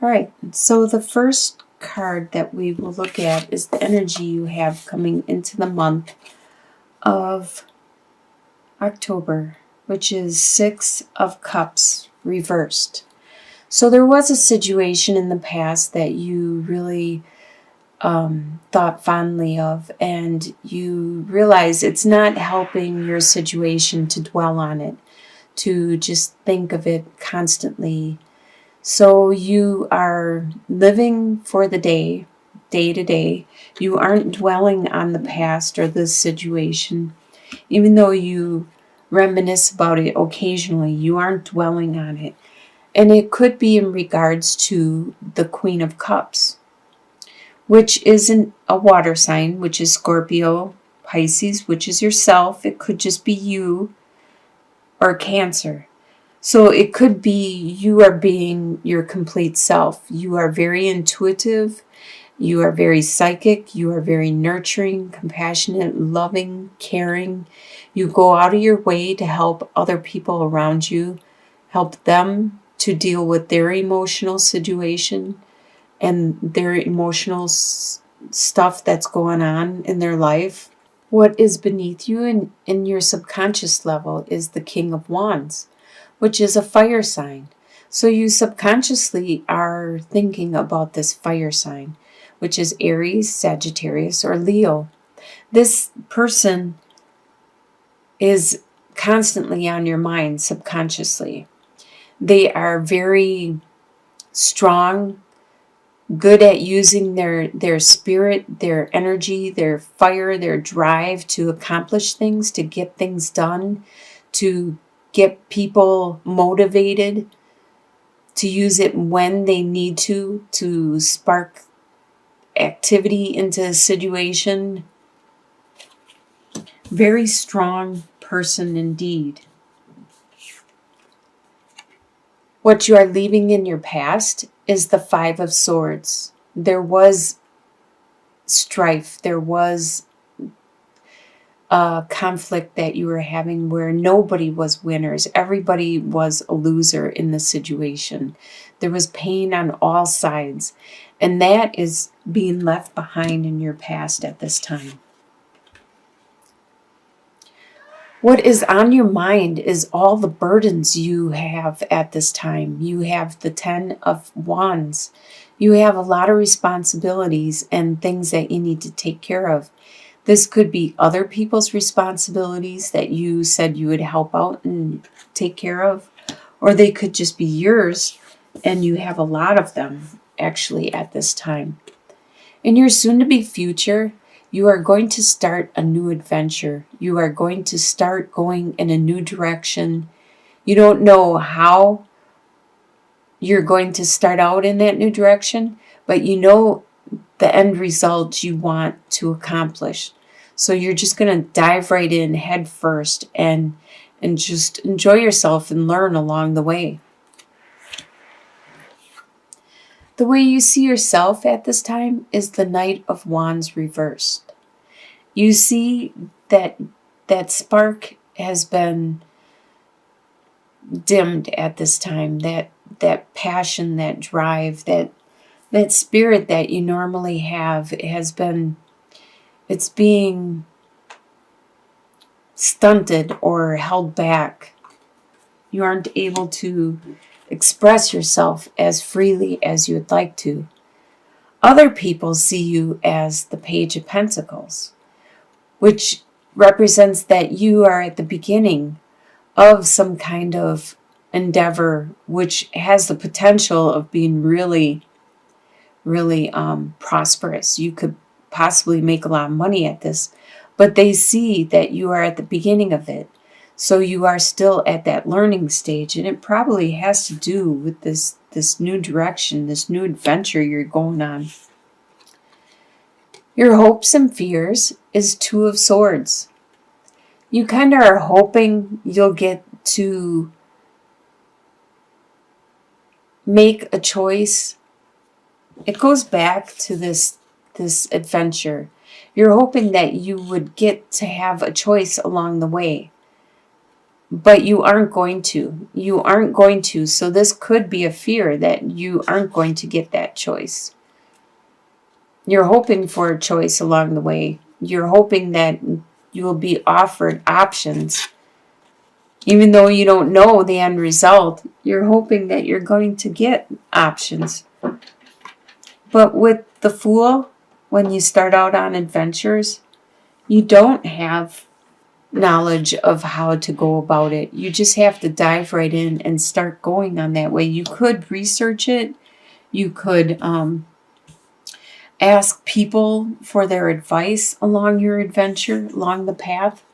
All right, so the first card that we will look at is the energy you have coming into the month of October, which is Six of Cups reversed. So there was a situation in the past that you really thought fondly of, and you realize it's not helping your situation to dwell on it, to just think of it constantly. So you are living for the day, day to day. You aren't dwelling on the past or the situation. Even though you reminisce about it occasionally, you aren't dwelling on it. And it could be in regards to the Queen of Cups, which isn't a water sign, which is Scorpio, Pisces, which is yourself. It could just be you, or Cancer. So it could be you are being your complete self. You are very intuitive. You are very psychic. You are very nurturing, compassionate, loving, caring. You go out of your way to help other people around you, help them to deal with their emotional situation and their emotional stuff that's going on in their life. What is beneath you in your subconscious level is the King of Wands, which is a fire sign. So you subconsciously are thinking about this fire sign, which is Aries, Sagittarius, or Leo. This person is constantly on your mind subconsciously. They are very strong, good at using their spirit, their energy, their fire, their drive to accomplish things, to get things done, to get people motivated, to use it when they need to spark activity into a situation. Very strong person indeed. What you are leaving in your past is the Five of Swords. There was strife. There was a conflict that you were having where nobody was winners. Everybody was a loser in the situation. There was pain on all sides. And that is being left behind in your past at this time. What is on your mind is all the burdens you have at this time. You have the Ten of Wands. You have a lot of responsibilities and things that you need to take care of. This could be other people's responsibilities that you said you would help out and take care of, or they could just be yours, and you have a lot of them actually at this time. In your soon-to-be future, you are going to start a new adventure. You are going to start going in a new direction. You don't know how you're going to start out in that new direction, but you know the end result you want to accomplish. So you're just going to dive right in head first and just enjoy yourself and learn along the way. The way you see yourself at this time is the Knight of Wands reversed. You see that spark has been dimmed at this time, that passion, that drive, that spirit that you normally have it's being stunted or held back. You aren't able to express yourself as freely as you would like to. Other people see you as the Page of Pentacles, which represents that you are at the beginning of some kind of endeavor which has the potential of being really, really prosperous. You could possibly make a lot of money at this, but they see that you are at the beginning of it. So you are still at that learning stage, and it probably has to do with this new direction, this new adventure you're going on. Your hopes and fears is Two of Swords. You kind of are hoping you'll get to make a choice. It goes back to this adventure. You're hoping that you would get to have a choice along the way. but you aren't going to. You aren't going to. So this could be a fear that you aren't going to get that choice. You're hoping for a choice along the way. You're hoping that you will be offered options. Even though you don't know the end result, you're hoping that you're going to get options. But with the Fool, when you start out on adventures, you don't have knowledge of how to go about it. You just have to dive right in and start going on that way. You could research it. You could ask people for their advice along your adventure, along the path.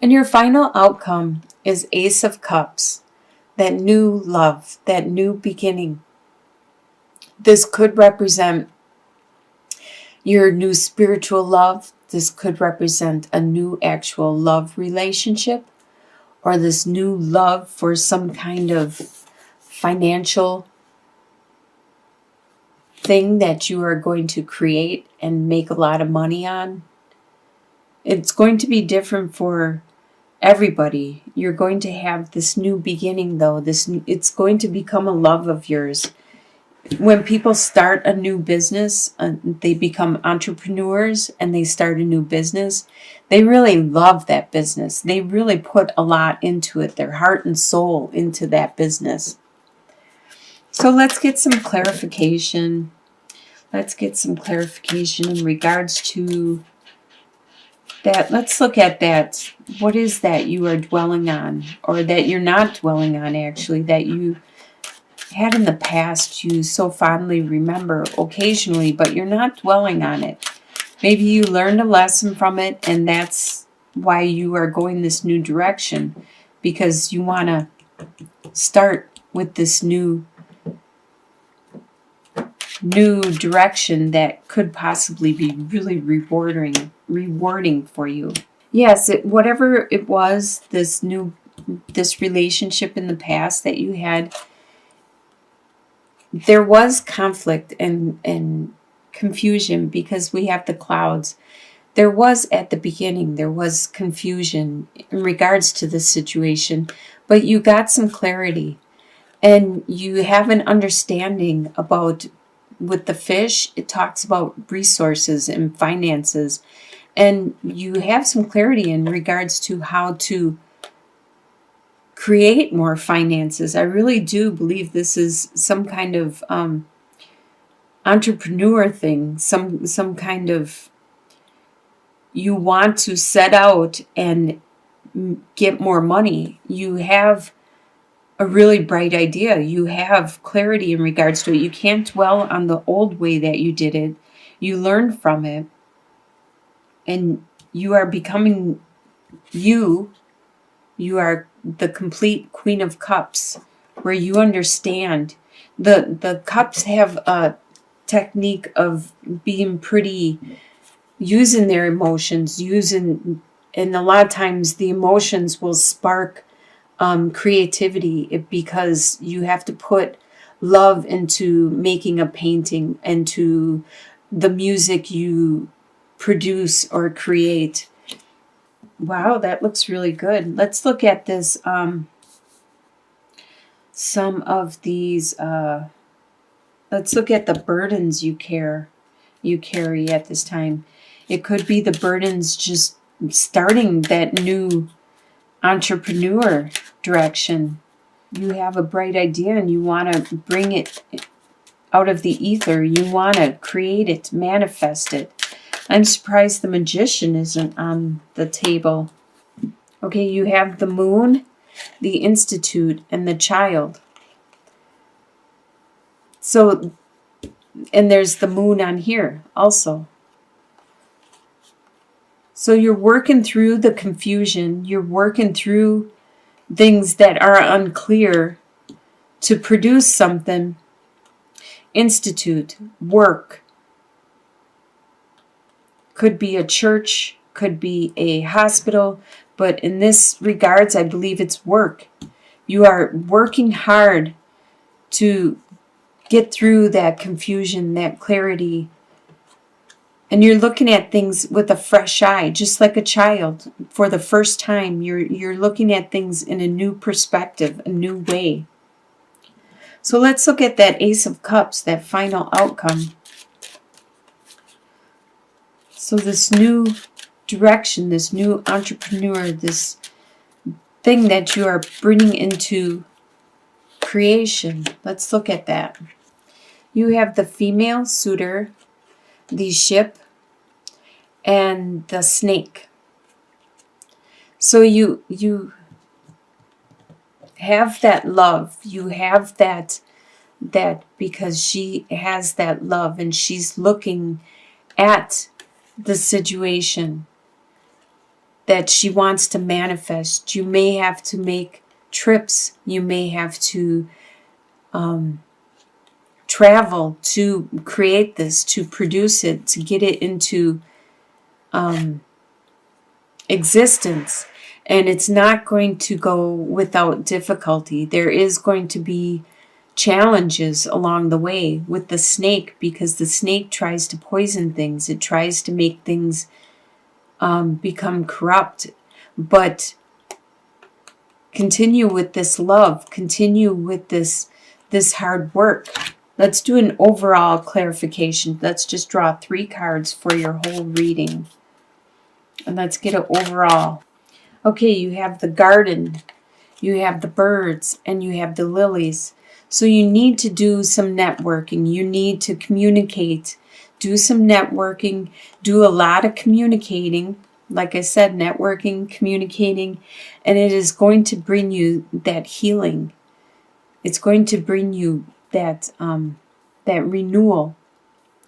And your final outcome is Ace of Cups, that new love, that new beginning. This could represent your new spiritual love. This could represent a new actual love relationship, or this new love for some kind of financial thing that you are going to create and make a lot of money on. It's going to be different for everybody. You're going to have this new beginning, though. It's going to become a love of yours. When people start a new business, they become entrepreneurs and they start a new business, they really love that business. They really put a lot into it, their heart and soul into that business. So let's get some clarification. Let's get some clarification in regards to that. Let's look at that. What is that you are dwelling on, or that you're not dwelling on, actually, that you had in the past, you so fondly remember occasionally, but you're not dwelling on it. Maybe you learned a lesson from it, and that's why you are going this new direction, because you want to start with this new direction that could possibly be really rewarding for you. Yes, whatever it was, this relationship in the past that you had, there was conflict and confusion, because we have the clouds. There was, at the beginning, there was confusion in regards to this situation, but you got some clarity, and you have an understanding about, with the fish, it talks about resources and finances, and you have some clarity in regards to how to create more finances. I really do believe this is some kind of entrepreneur thing, some kind of, you want to set out and get more money. You have a really bright idea. You have clarity in regards to it. You can't dwell on the old way that you did it. You learn from it, and you are becoming you. You are the complete Queen of Cups, where you understand. The cups have a technique of being pretty, using their emotions, and a lot of times the emotions will spark creativity, because you have to put love into making a painting, into the music you produce or create. Wow, that looks really good. Let's look at this. Some of these. Let's look at the burdens you carry at this time. It could be the burdens just starting that new entrepreneur direction. You have a bright idea and you want to bring it out of the ether. You want to create it, manifest it. I'm surprised the Magician isn't on the table. Okay, you have the Moon, the Institute, and the Child. So, and there's the Moon on here also. So you're working through the confusion. You're working through things that are unclear to produce something. Institute, work. Could be a church, could be a hospital, but in this regards, I believe it's work. You are working hard to get through that confusion, that clarity, And you're looking at things with a fresh eye, just like a child. For the first time, you're looking at things in a new perspective, a new way. So let's look at that Ace of Cups, that final outcome. So this new direction, this new entrepreneur, this thing that you are bringing into creation. Let's look at that. You have the female suitor, the ship, and the snake. So you have that love. You have that because she has that love and she's looking at the situation that she wants to manifest. You may have to make trips. You may have to travel to create this, to produce it, to get it into existence. And it's not going to go without difficulty. There is going to be challenges along the way with the snake, because the snake tries to poison things. It tries to make things become corrupt. But continue with this love. Continue with this hard work. Let's do an overall clarification. Let's just draw 3 cards for your whole reading. And let's get it overall. Okay, you have the garden, you have the birds, and you have the lilies. So you need to do some networking. You need to communicate. Do some networking. Do a lot of communicating. Like I said, networking, communicating. And it is going to bring you that healing. It's going to bring you that renewal.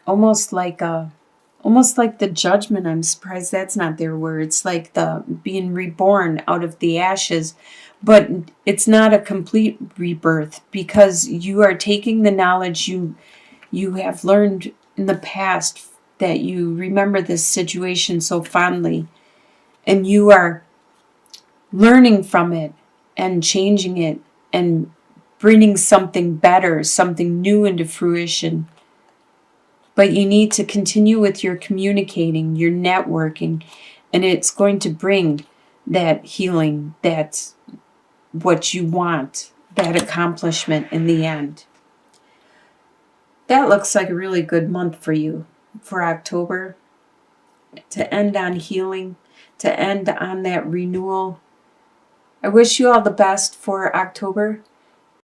Almost like the judgment. I'm surprised that's not their word. It's like the being reborn out of the ashes. But it's not a complete rebirth, because you are taking the knowledge you have learned in the past, that you remember this situation so fondly, and you are learning from it and changing it and bringing something better, something new into fruition. But you need to continue with your communicating, your networking, and it's going to bring that healing, that what you want, that accomplishment in the end. That looks like a really good month for you, for October, to end on healing, to end on that renewal. I wish you all the best for October.